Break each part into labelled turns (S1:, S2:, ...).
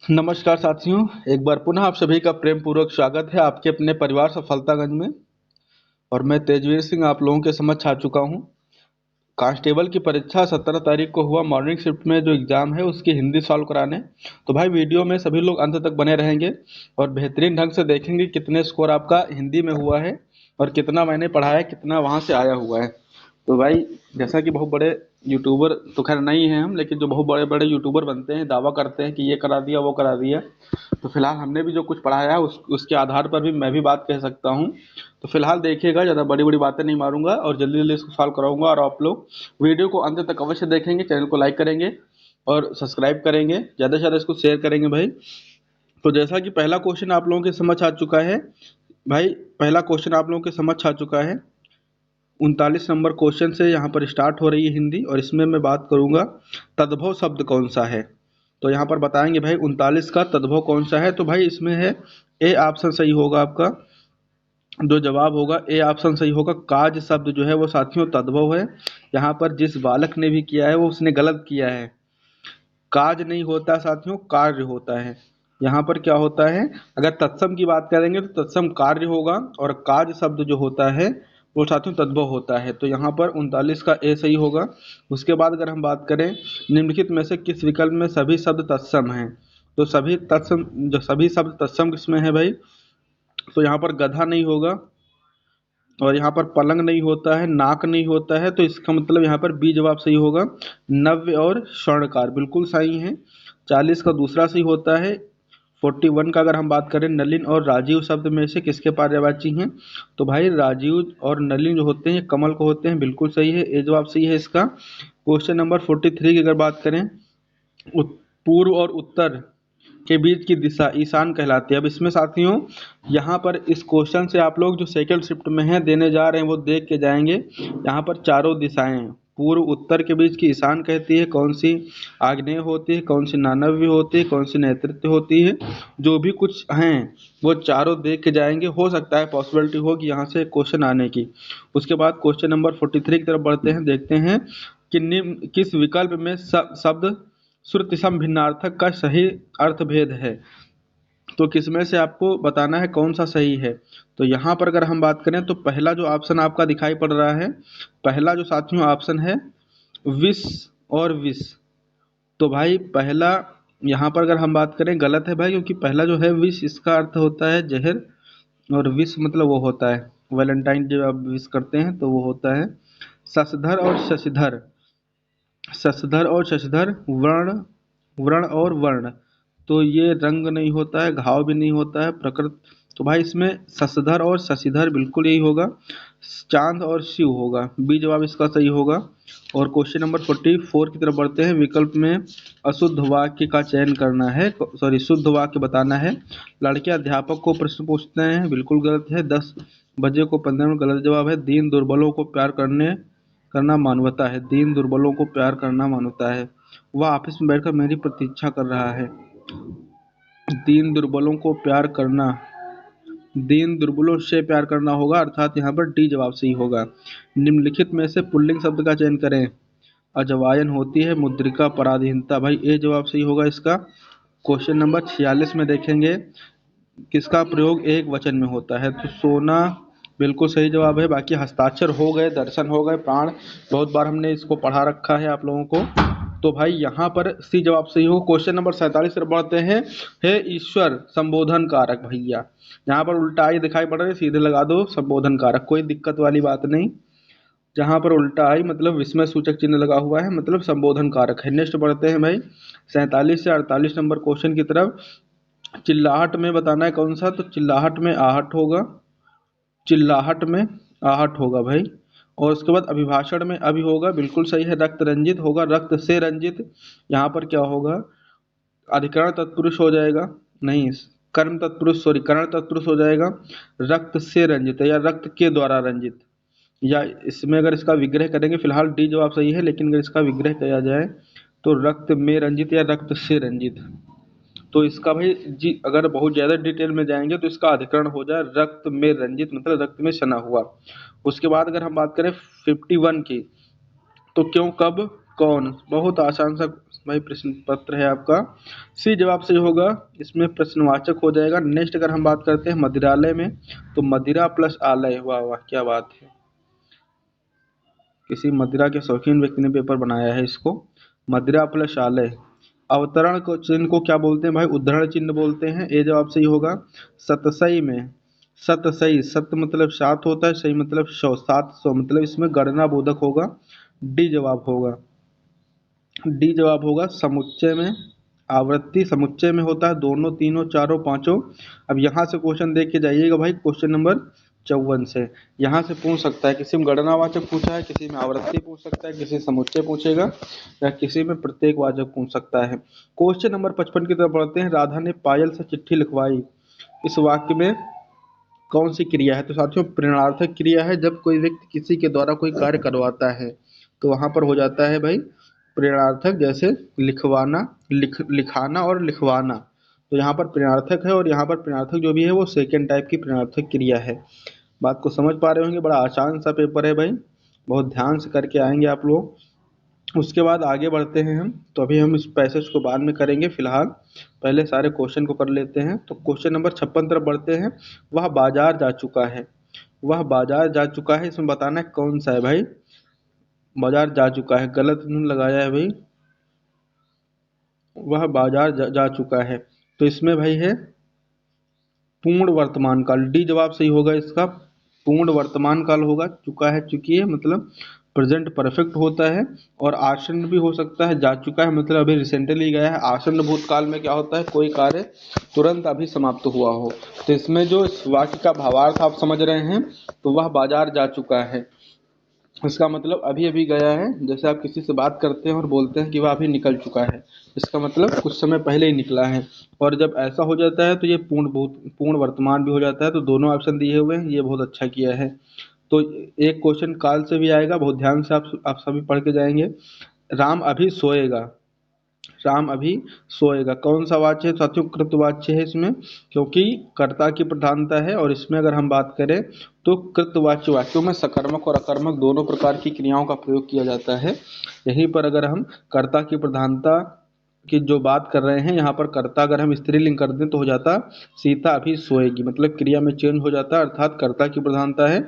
S1: नमस्कार साथियों, एक बार पुनः आप सभी का प्रेम पूर्वक स्वागत है आपके अपने परिवार सफलतागंज में। और मैं तेजवीर सिंह आप लोगों के समक्ष आ चुका हूं। कांस्टेबल की परीक्षा 17 तारीख को हुआ मॉर्निंग शिफ्ट में जो एग्जाम है उसकी हिंदी सॉल्व कराने। तो भाई वीडियो में सभी लोग अंत तक बने रहेंगे और बेहतरीन ढंग से देखेंगे कितने स्कोर आपका हिंदी में हुआ है और कितना मैंने पढ़ाया, कितना वहां से आया हुआ है। तो भाई, जैसा कि बहुत बड़े यूट्यूबर तो खैर नहीं हैं हम, लेकिन जो बहुत बड़े बड़े यूट्यूबर बनते हैं, दावा करते हैं कि ये करा दिया वो करा दिया। तो फिलहाल हमने भी जो कुछ पढ़ाया है उसके आधार पर भी मैं भी बात कह सकता हूँ। तो फिलहाल देखिएगा, ज़्यादा बड़ी बड़ी बातें नहीं मारूंगा और जल्दी जल्दी इसको सॉल्व कराऊंगा। और आप लोग वीडियो को अंत तक अवश्य देखेंगे, चैनल को लाइक करेंगे और सब्सक्राइब करेंगे, ज़्यादा से ज़्यादा इसको शेयर करेंगे भाई। तो जैसा कि पहला क्वेश्चन आप लोगों के समझ आ चुका है भाई, पहला क्वेश्चन आप लोगों के समझ आ चुका है। 39 नंबर क्वेश्चन से यहाँ पर स्टार्ट हो रही है हिंदी, और इसमें मैं बात करूंगा तद्भव शब्द कौन सा है। तो यहाँ पर बताएंगे भाई 39 का तद्भव कौन सा है। तो भाई इसमें है ए ऑप्शन सही होगा आपका। जो जवाब होगा ए ऑप्शन सही होगा। काज शब्द जो है वो साथियों तद्भव है। यहाँ पर जिस बालक ने भी किया है वो उसने गलत किया है। काज नहीं होता साथियों, कार्य होता है। यहाँ पर क्या होता है, अगर तत्सम की बात करेंगे तो तत्सम कार्य होगा और काज शब्द जो होता है वो साथियों तद्भव होता है। तो यहाँ पर 39 का ए सही होगा। उसके बाद अगर हम बात करें निम्नलिखित में से किस विकल्प में सभी शब्द तत्सम हैं। तो सभी तत्सम, जो सभी शब्द तत्सम किसमें है भाई, तो यहाँ पर गधा नहीं होगा और यहाँ पर पलंग नहीं होता है, नाक नहीं होता है। तो इसका मतलब यहाँ पर बी जवाब सही होगा। नव्य और स्वर्णकार बिल्कुल सही है। 40 का दूसरा सही होता है। 41 का अगर हम बात करें नलिन और राजीव शब्द में से किसके पर्यायवाची हैं। तो भाई राजीव और नलिन जो होते हैं कमल को होते हैं, बिल्कुल सही है, ए जवाब सही है इसका। क्वेश्चन नंबर 43 की अगर बात करें, पूर्व और उत्तर के बीच की दिशा ईशान कहलाती है। अब इसमें साथियों यहाँ पर इस क्वेश्चन से आप लोग जो सेकंड शिफ्ट में है देने जा रहे हैं वो देख के जाएंगे। यहाँ पर चारों दिशाएं हैं। पूर्व उत्तर के बीच की ईशान कहती है, कौन सी आग्नेय होती है, कौन सी नानव्य होती है, कौन सी नैऋत्य होती है। जो भी कुछ हैं वो चारों देख के जाएंगे। हो सकता है पॉसिबिलिटी हो कि यहाँ से क्वेश्चन आने की। उसके बाद क्वेश्चन नंबर 43 की तरफ बढ़ते हैं, देखते हैं कि निम्न किस विकल्प में शब्द श्रुति सम भिन्नार्थक का सही अर्थभेद है। तो किसमें से आपको बताना है कौन सा सही है। तो यहाँ पर अगर हम बात करें तो पहला जो ऑप्शन आपका दिखाई पड़ रहा है, पहला जो साथियों ऑप्शन है विष और विष। तो भाई पहला यहाँ पर अगर हम बात करें गलत है भाई, क्योंकि पहला जो है विष इसका अर्थ होता है जहर, और विष मतलब वो होता है वैलेंटाइन डे आप विश करते हैं तो वो होता है। शशधर और शशिधर, शशधर और शशधर वर्ण, व्रण और वर्ण। तो ये रंग नहीं होता है, घाव भी नहीं होता है, प्रकृत। तो भाई इसमें शशधर और शशिधर बिल्कुल यही होगा। चांद और शिव होगा, बी जवाब इसका सही होगा। और क्वेश्चन नंबर 44 की तरफ बढ़ते हैं। विकल्प में अशुद्ध वाक्य का चयन करना है, सॉरी शुद्ध वाक्य बताना है। लड़के अध्यापक को प्रश्न पूछते हैं, बिल्कुल गलत है। 10 बजे को 15 मिनट गलत जवाब है। दीन दुर्बलों को प्यार करना मानवता है, दीन दुर्बलों को प्यार करना मानवता है। वह ऑफिस में बैठकर मेरी प्रतीक्षा कर रहा है। दीन दुर्बलों को प्यार करना, दीन दुर्बलों से प्यार करना होगा, अर्थात यहाँ पर डी जवाब सही होगा। निम्नलिखित में से पुल्लिंग शब्द का चयन करें। अजवायन होती है, मुद्रिका पराधीनता, भाई ए जवाब सही होगा इसका। क्वेश्चन नंबर 46 में देखेंगे किसका प्रयोग एक वचन में होता है। तो सोना बिल्कुल सही जवाब है। बाकी हस्ताक्षर हो गए, दर्शन हो गए, प्राण बहुत बार हमने इसको पढ़ा रखा है आप लोगों को। तो भाई यहाँ पर सी जवाब सही हो। क्वेश्चन नंबर 47 पर बढ़ते हैं। हे ईश्वर संबोधन कारक, भैया यहाँ पर उल्टा आई दिखाई पड़ रहा है, सीधे लगा दो संबोधन कारक, कोई दिक्कत वाली बात नहीं। जहाँ पर उल्टा आई मतलब विस्मय सूचक चिन्ह लगा हुआ है, मतलब संबोधन कारक है। नेक्स्ट बढ़ते हैं भाई 47 से 48 नंबर क्वेश्चन की तरफ। चिल्लाहट में बताना है कौन सा। तो चिल्लाहट में आहट होगा, चिल्लाहट में आहट होगा भाई। और उसके बाद अभिभाषण में अभी होगा, बिल्कुल सही है। रक्त रंजित होगा, रक्त से रंजित। यहाँ पर क्या होगा, अधिकरण तत्पुरुष हो जाएगा, नहीं कर्म तत्पुरुष, सॉरी करण तत्पुरुष हो जाएगा। रक्त से रंजित है या रक्त के द्वारा रंजित, या इसमें अगर इसका विग्रह करेंगे, फिलहाल डी जवाब सही है, लेकिन अगर इसका विग्रह किया जाए तो रक्त में रंजित या रक्त से रंजित। तो इसका भाई जी अगर बहुत ज़्यादा डिटेल में जाएंगे तो इसका अधिकरण हो जाए रक्त में रंजित, मतलब रक्त में सना हुआ। उसके बाद अगर हम बात करें 51 की, तो क्यों कब कौन, बहुत आसान सा भाई प्रश्न पत्र है आपका। सी जवाब सही होगा, इसमें प्रश्नवाचक हो जाएगा। नेक्स्ट अगर हम बात करते हैं मदिरालय में, तो मदिरा प्लस आलय, वाह वाह क्या बात है, किसी मदिरा के शौकीन व्यक्ति ने पेपर बनाया है इसको। मदिरा प्लस आलय, अवतरण को चिन्ह को क्या बोलते हैं भाई, उद्धरण चिन्ह बोलते हैं। ए जवाब सही होगा। सतसई में, सतसई, सत मतलब सात होता है, सही मतलब सौ, 700 मतलब इसमें गणना बोधक होगा। डी जवाब होगा, डी जवाब होगा। समुच्चय में, आवृत्ति समुच्चय में होता है, दोनों तीनों चारों पांचों। अब यहाँ से क्वेश्चन देख के जाइएगा भाई, क्वेश्चन नंबर 54 से। यहाँ से पूछ सकता है, किसी में गणनावाचक पूछा है, किसी में आवृत्ति पूछ सकता है, किसी समुच्चय पूछेगा, या किसी में प्रत्येक वाचक पूछ सकता है। क्वेश्चन नंबर 55 की तरफ बढ़ते हैं। राधा ने पायल से चिट्ठी लिखवाई, इस वाक्य में कौन सी क्रिया है? तो साथियों प्रेरणार्थक क्रिया है। जब कोई व्यक्ति किसी के द्वारा कोई कार्य करवाता है तो वहां पर हो जाता है भाई प्रेरणार्थक, जैसे लिखवाना, लिखाना और लिखवाना। तो यहाँ पर प्रेरणार्थक है, और यहाँ पर प्रेरणार्थक जो भी है वो सेकेंड टाइप की प्रेरणार्थक क्रिया है। बात को समझ पा रहे होंगे, बड़ा आसान सा पेपर है भाई, बहुत ध्यान से करके आएंगे आप लोग। उसके बाद आगे बढ़ते हैं हम, तो अभी हम इस पैसेज को बाद में करेंगे, फिलहाल पहले सारे क्वेश्चन को कर लेते हैं। तो क्वेश्चन नंबर 56 तरफ बढ़ते हैं। वह बाजार जा चुका है, वह बाजार जा चुका है, इसमें बताना है कौन सा है भाई। बाजार जा चुका है, गलत नून लगाया है भाई, वह बाजार जा चुका है, तो इसमें भाई है पूर्ण वर्तमान काल। डी जवाब सही होगा इसका, पूर्ण वर्तमान काल होगा। चुका है, चुकी है मतलब प्रेजेंट परफेक्ट होता है। और आसन्न भी हो सकता है, जा चुका है मतलब अभी रिसेंटली गया है। आसन्न भूतकाल में क्या होता है, कोई कार्य तुरंत अभी समाप्त हुआ हो। तो इसमें जो इस वाक्य का भावार्थ आप समझ रहे हैं, तो वह बाजार जा चुका है, इसका मतलब अभी अभी गया है। जैसे आप किसी से बात करते हैं और बोलते हैं कि वह अभी निकल चुका है, इसका मतलब कुछ समय पहले ही निकला है। और जब ऐसा हो जाता है तो ये पूर्ण वर्तमान भी हो जाता है। तो दोनों ऑप्शन दिए हुए हैं, ये बहुत अच्छा किया है। तो एक क्वेश्चन काल से भी आएगा, बहुत ध्यान से आप सभी पढ़ के जाएंगे। राम अभी सोएगा, राम अभी सोएगा, कौन सा वाच्य है साथियों? कृतवाच्य है इसमें, क्योंकि कर्ता की प्रधानता है। और इसमें अगर हम बात करें तो कृतवाच्य वाक्यों में सकर्मक और अकर्मक दोनों प्रकार की क्रियाओं का प्रयोग किया जाता है। यहीं पर अगर हम कर्ता की प्रधानता की जो बात कर रहे हैं, यहाँ पर कर्ता अगर हम स्त्रीलिंग कर दें तो हो जाता सीता अभी सोएगी, मतलब क्रिया में चेंज हो जाता है, अर्थात कर्ता की प्रधानता है,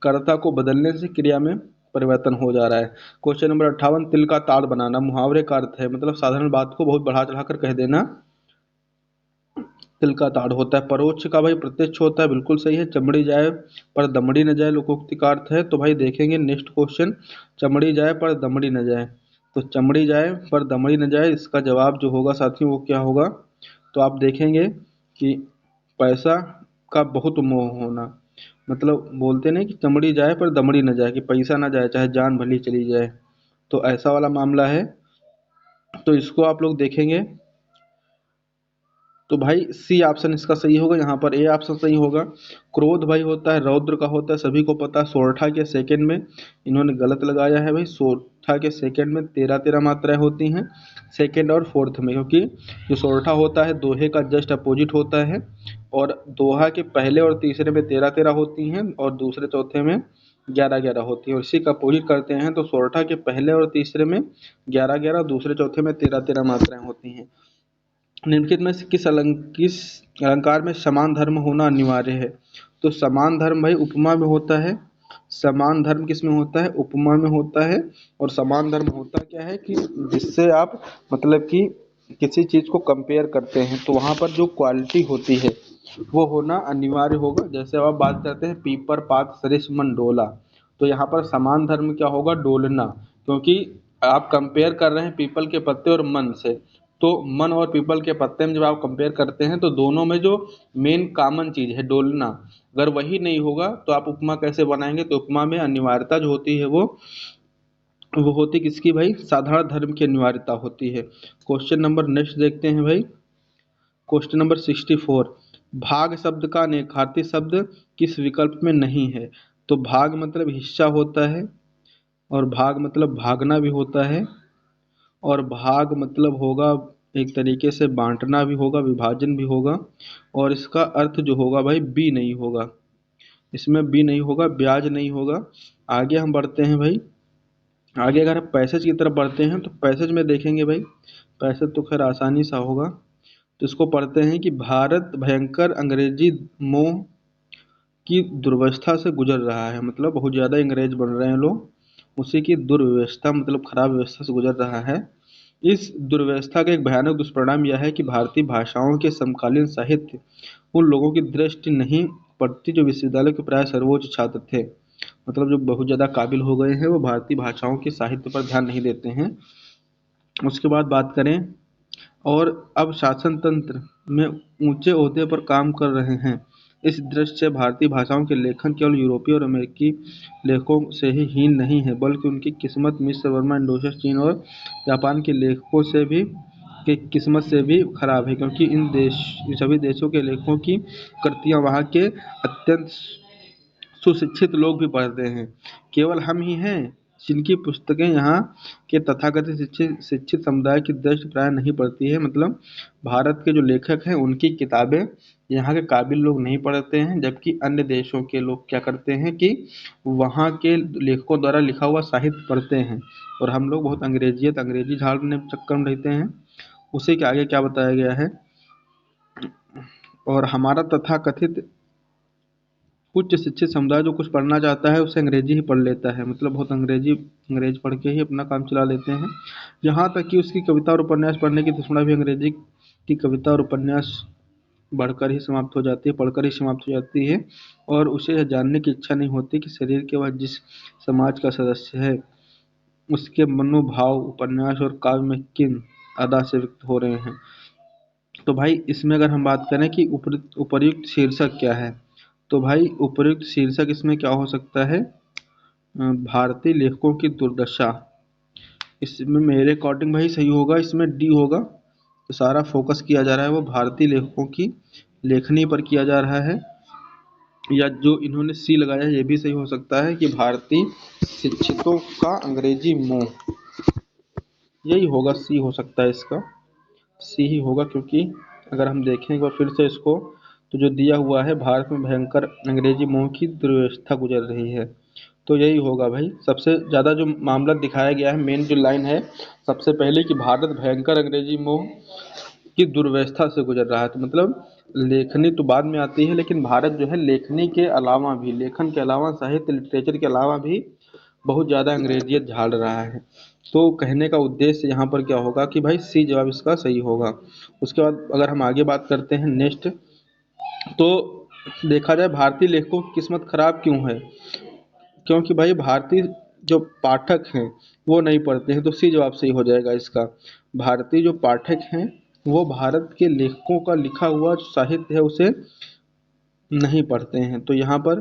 S1: कर्ता को बदलने से क्रिया में परिवर्तन हो जा रहा है। क्वेश्चन नंबर 58, तिल का ताड़ बनाना, मुहावरे का अर्थ है मतलब साधारण बात को बहुत बढ़ा चढ़ाकर कह देना, तिल का ताड़ होता है। परोक्ष का भाई प्रत्यक्ष होता है, बिल्कुल सही है। चमड़ी जाए पर दमड़ी न जाए लोकोक्ति का अर्थ है। तो भाई देखेंगे नेक्स्ट क्वेश्चन, चमड़ी जाए पर दमड़ी न जाए, तो चमड़ी जाए पर दमड़ी न जाए, इसका जवाब जो होगा साथियों वो क्या होगा? तो आप देखेंगे कि पैसा का बहुत मोह होना, मतलब बोलते नहीं कि चमड़ी जाए पर दमड़ी न जाए, कि पैसा ना जाए चाहे जान भली चली जाए, तो ऐसा वाला मामला है। तो इसको आप लोग देखेंगे तो भाई सी ऑप्शन इसका सही होगा, यहाँ पर ए ऑप्शन सही होगा। क्रोध भाई होता है रौद्र का होता है, सभी को पता है। सोरठा के सेकंड में इन्होंने गलत लगाया है भाई, सोरठा के सेकंड में 13 मात्राएं होती हैं, सेकंड और फोर्थ में, क्योंकि जो सोरठा होता है दोहे का जस्ट अपोजिट होता है। और दोहा के पहले और तीसरे में 13 होती हैं, और दूसरे चौथे में 11 होती है, और इसी का अपोजिट करते हैं तो सोरठा के पहले और तीसरे में 11, दूसरे चौथे में 13 मात्राएं होती हैं। निम्नलिखित में से किस अलंकार में समान धर्म होना अनिवार्य है? तो समान धर्म भाई उपमा में होता है। समान धर्म किस में होता है? उपमा में होता है। और समान धर्म होता क्या है कि जिससे आप मतलब कि किसी चीज को कंपेयर करते हैं, तो वहां पर जो क्वालिटी होती है वो होना अनिवार्य होगा। जैसे अब आप बात करते हैं पीपर पात सरिस मन डोला, तो यहाँ पर समान धर्म क्या होगा? डोलना, क्योंकि आप कंपेयर कर रहे हैं पीपल के पत्ते और मन से। तो मन और पीपल के पत्ते में जब आप कंपेयर करते हैं तो दोनों में जो मेन कॉमन चीज है डोलना, अगर वही नहीं होगा तो आप उपमा कैसे बनाएंगे? तो उपमा में अनिवार्यता जो होती है वो होती किसकी भाई? साधारण धर्म की अनिवार्यता होती है। क्वेश्चन नंबर नेक्स्ट देखते हैं भाई, क्वेश्चन नंबर 64, भाग शब्द का नेखार्थी शब्द किस विकल्प में नहीं है? तो भाग मतलब हिस्सा होता है, और भाग मतलब भागना भी होता है, और भाग मतलब होगा एक तरीके से बांटना भी होगा, विभाजन भी होगा। और इसका अर्थ जो होगा भाई बी नहीं होगा, इसमें बी नहीं होगा, ब्याज नहीं होगा। आगे हम बढ़ते हैं भाई, आगे अगर हम पैसेज की तरफ बढ़ते हैं तो पैसेज में देखेंगे भाई, पैसेज तो खैर आसानी सा होगा। तो इसको पढ़ते हैं कि भारत भयंकर अंग्रेजी मोह की दुर्वस्था से गुजर रहा है, मतलब बहुत ज़्यादा अंग्रेज बन रहे हैं लोग, उसी की दुर्व्यवस्था मतलब खराब व्यवस्था से गुजर रहा है। इस दुर्व्यवस्था का एक भयानक दुष्परिणाम यह है कि भारतीय भाषाओं के समकालीन साहित्य उन लोगों की दृष्टि नहीं पड़ती जो विश्वविद्यालय के प्राय सर्वोच्च छात्र थे, मतलब जो बहुत ज़्यादा काबिल हो गए हैं वो भारतीय भाषाओं के साहित्य पर ध्यान नहीं देते हैं। उसके बाद बात करें, और अब शासन तंत्र में ऊंचे ओहदे पर काम कर रहे हैं। इस दृष्टि से भारतीय भाषाओं के लेखन केवल यूरोपीय और अमेरिकी लेखकों से ही हीन नहीं है, बल्कि उनकी किस्मत मिस्र वर्मा, इंडोनेशिया, चीन और जापान के लेखकों से भी की किस्मत से भी खराब है, क्योंकि इन सभी देशों के लेखकों की कृतियां वहाँ के अत्यंत सुशिक्षित लोग भी पढ़ते हैं। केवल हम ही हैं जिनकी पुस्तकें यहाँ के तथाकथित शिक्षित शिक्षित समुदाय की दृष्टि प्राय नहीं पढ़ती है, मतलब भारत के जो लेखक हैं उनकी किताबें यहाँ के काबिल लोग नहीं पढ़ते हैं, जबकि अन्य देशों के लोग क्या करते हैं कि वहाँ के लेखकों द्वारा लिखा हुआ साहित्य पढ़ते हैं, और हम लोग बहुत अंग्रेजियत अंग्रेजी झाड़ने चक्कर में रहते हैं। उसी के आगे क्या बताया गया है, और हमारा तथाकथित उच्च शिक्षित समुदाय जो कुछ पढ़ना चाहता है उसे अंग्रेजी ही पढ़ लेता है, मतलब बहुत अंग्रेज पढ़ के ही अपना काम चला लेते हैं। यहाँ तक कि उसकी कविता और उपन्यास पढ़ने की तृष्णा भी अंग्रेजी की कविता और उपन्यास बढ़कर ही समाप्त हो जाती है, पढ़कर ही समाप्त हो जाती है, और उसे यह जानने की इच्छा नहीं होती कि शरीर के वह जिस समाज का सदस्य है उसके मनोभाव उपन्यास और काव्य में किन अदा से व्यक्त हो रहे हैं। तो भाई इसमें अगर हम बात करें कि उपर्युक्त शीर्षक क्या है, तो भाई उपर्युक्त शीर्षक इसमें क्या हो सकता है, भारतीय लेखकों की दुर्दशा। इसमें मेरे अकॉर्डिंग भाई सही होगा, इसमें डी होगा। तो सारा फोकस किया जा रहा है वो भारतीय लेखकों की लेखनी पर किया जा रहा है, या जो इन्होंने सी लगाया है ये भी सही हो सकता है कि भारतीय शिक्षितों का अंग्रेजी मोह, यही होगा, सी हो सकता है इसका, सी ही होगा। क्योंकि अगर हम देखें एक बार फिर से इसको, तो जो दिया हुआ है भारत में भयंकर अंग्रेजी मोह की दुर्व्यवस्था गुजर रही है, तो यही होगा भाई। सबसे ज़्यादा जो मामला दिखाया गया है, मेन जो लाइन है सबसे पहले कि भारत भयंकर अंग्रेजी मोह की दुर्व्यवस्था से गुजर रहा है, तो मतलब लेखनी तो बाद में आती है, लेकिन भारत जो है लेखनी के अलावा भी, लेखन के अलावा, साहित्य लिटरेचर के अलावा भी बहुत ज़्यादा अंग्रेजियत झाड़ रहा है। तो कहने का उद्देश्य यहाँ पर क्या होगा कि भाई सी जवाब इसका सही होगा। उसके बाद अगर हम आगे बात करते हैं नेक्स्ट, तो देखा जाए भारतीय लेखकों की किस्मत खराब क्यों है, क्योंकि भाई भारतीय जो पाठक हैं वो नहीं पढ़ते हैं, तो सी जवाब सही हो जाएगा इसका। भारतीय जो पाठक हैं वो भारत के लेखकों का लिखा हुआ जो साहित्य है उसे नहीं पढ़ते हैं, तो यहाँ पर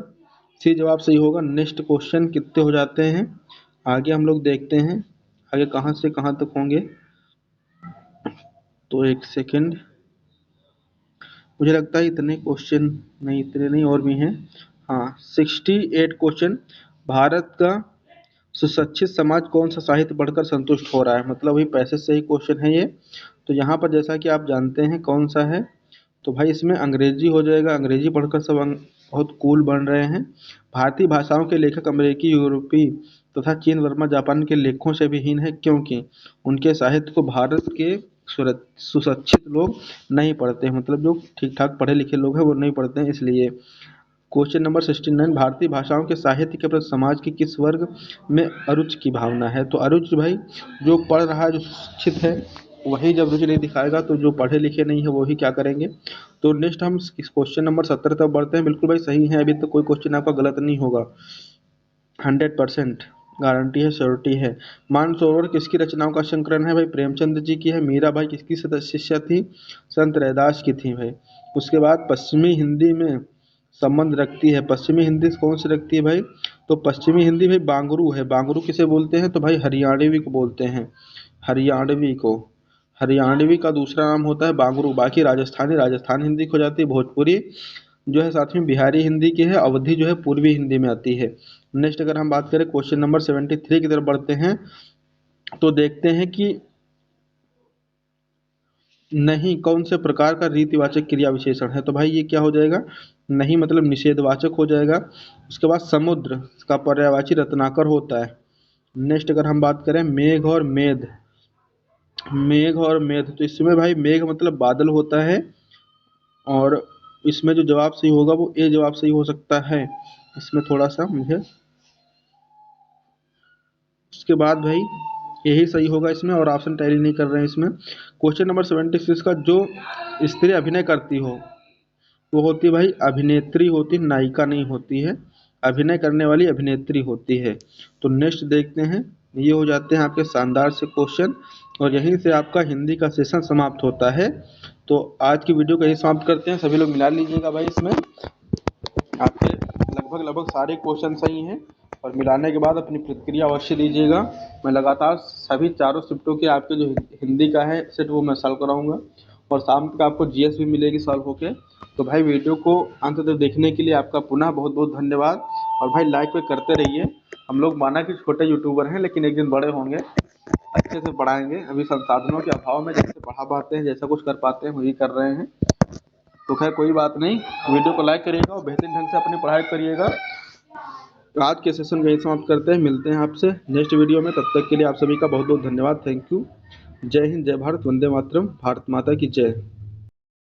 S1: सी जवाब सही होगा। नेक्स्ट क्वेश्चन कितने हो जाते हैं, आगे हम लोग देखते हैं आगे कहाँ से कहाँ तक होंगे। तो एक सेकंड, मुझे लगता है इतने क्वेश्चन नहीं, इतने नहीं और भी हैं। हाँ, 68 क्वेश्चन। भारत का सुशिक्षित समाज कौन सा साहित्य पढ़कर संतुष्ट हो रहा है, मतलब वही पैसे से ही क्वेश्चन है ये। तो यहाँ पर जैसा कि आप जानते हैं कौन सा है, तो भाई इसमें अंग्रेजी हो जाएगा, अंग्रेजी पढ़कर सब बहुत कूल बन रहे हैं। भारतीय भाषाओं के लेखक अमेरिकी, यूरोपीय तथा चीन वर्मा जापान के लेखकों से भी हीन है, क्योंकि उनके साहित्य को भारत के सुशिक्षित लोग नहीं पढ़ते हैं, मतलब जो ठीक ठाक पढ़े लिखे लोग हैं वो नहीं पढ़ते हैं, इसलिए। क्वेश्चन नंबर 69, भारतीय भाषाओं के साहित्य के प्रति समाज के किस वर्ग में अरुचि की भावना है, तो अरुचि भाई जो पढ़ रहा है, जो शिक्षित है वही जब रुचि नहीं दिखाएगा तो जो पढ़े लिखे नहीं है वो ही क्या करेंगे। तो नेक्स्ट हम इस क्वेश्चन नंबर 70 तक बढ़ते हैं। बिल्कुल भाई सही है, अभी तक कोई क्वेश्चन आपका गलत नहीं होगा, 100% गारंटी है, श्योरिटी है। मानसरोवर किसकी रचनाओं का संकलन है, भाई प्रेमचंद जी की है। मीराबाई किसकी शिष्या थी, संत रैदास की थी भाई। उसके बाद पश्चिमी हिंदी में संबंध रखती है, पश्चिमी हिंदी कौन सी रखती है भाई, तो पश्चिमी हिंदी भाई बांगरू है। बांगरू किसे बोलते हैं, तो भाई हरियाणवी को बोलते हैं, हरियाणवी को। हरियाणवी का दूसरा नाम होता है बांगरू। बाकी राजस्थानी राजस्थान हिंदी को जाती है, भोजपुरी जो है साथ में बिहारी हिंदी की है, अवधी जो है पूर्वी हिंदी में आती है। नेक्स्ट अगर हम बात करें क्वेश्चन नंबर 73 की तरफ बढ़ते हैं, तो देखते हैं कि नहीं कौन से प्रकार का रीतिवाचक क्रिया विशेषण है, तो भाई ये क्या हो जाएगा, नहीं मतलब निषेधवाचक हो जाएगा। उसके बाद समुद्र का पर्यायवाची रत्नाकर होता है, नेक्स्ट अगर हम बात करें मेघ और मेध, मेघ और मेध, तो इसमें भाई मेघ मतलब बादल होता है, और इसमें जो जवाब सही होगा वो ए जवाब सही हो सकता है। इसमें थोड़ा सा मुझे, उसके बाद भाई यही सही होगा इसमें, और ऑप्शन टैली नहीं कर रहे हैं इसमें। क्वेश्चन नंबर 76 का, जो स्त्री अभिनय करती हो वो होती है भाई अभिनेत्री होती है, नायिका नहीं होती है। अभिनय करने वाली अभिनेत्री होती है। तो नेक्स्ट देखते हैं। ये हो जाते हैं आपके शानदार से क्वेश्चन, और यहीं से आपका हिंदी का सेशन समाप्त होता है। तो आज की वीडियो को यही समाप्त करते हैं। सभी लोग मिला लीजिएगा भाई, इसमें आपके लगभग लगभग सारे क्वेश्चन सही हैं, और मिलाने के बाद अपनी प्रतिक्रिया अवश्य दीजिएगा। मैं लगातार सभी चारों शिफ्टों के आपके जो हिंदी का है सेट वो मैं सॉल्व कराऊंगा, और शाम तक आपको जीएस भी मिलेगी सॉल्व होके। तो भाई वीडियो को अंत तक देखने के लिए आपका पुनः बहुत बहुत धन्यवाद, और भाई लाइक पे करते रहिए। हम लोग माना कि छोटे यूट्यूबर हैं, लेकिन एक दिन बड़े होंगे, अच्छे से पढ़ाएंगे। अभी संसाधनों के अभाव में जैसे पढ़ा पाते हैं, जैसा कुछ कर पाते हैं वही कर रहे हैं। तो खैर कोई बात नहीं, वीडियो को लाइक करिएगा और बेहतरीन ढंग से अपनी पढ़ाई करिएगा। आज के सेशन को यही समाप्त करते हैं, मिलते हैं आपसे नेक्स्ट वीडियो में। तब तक के लिए आप सभी का बहुत बहुत धन्यवाद। Thank you. जय हिंद, जय भारत, वंदे मातरम, भारत माता की जय।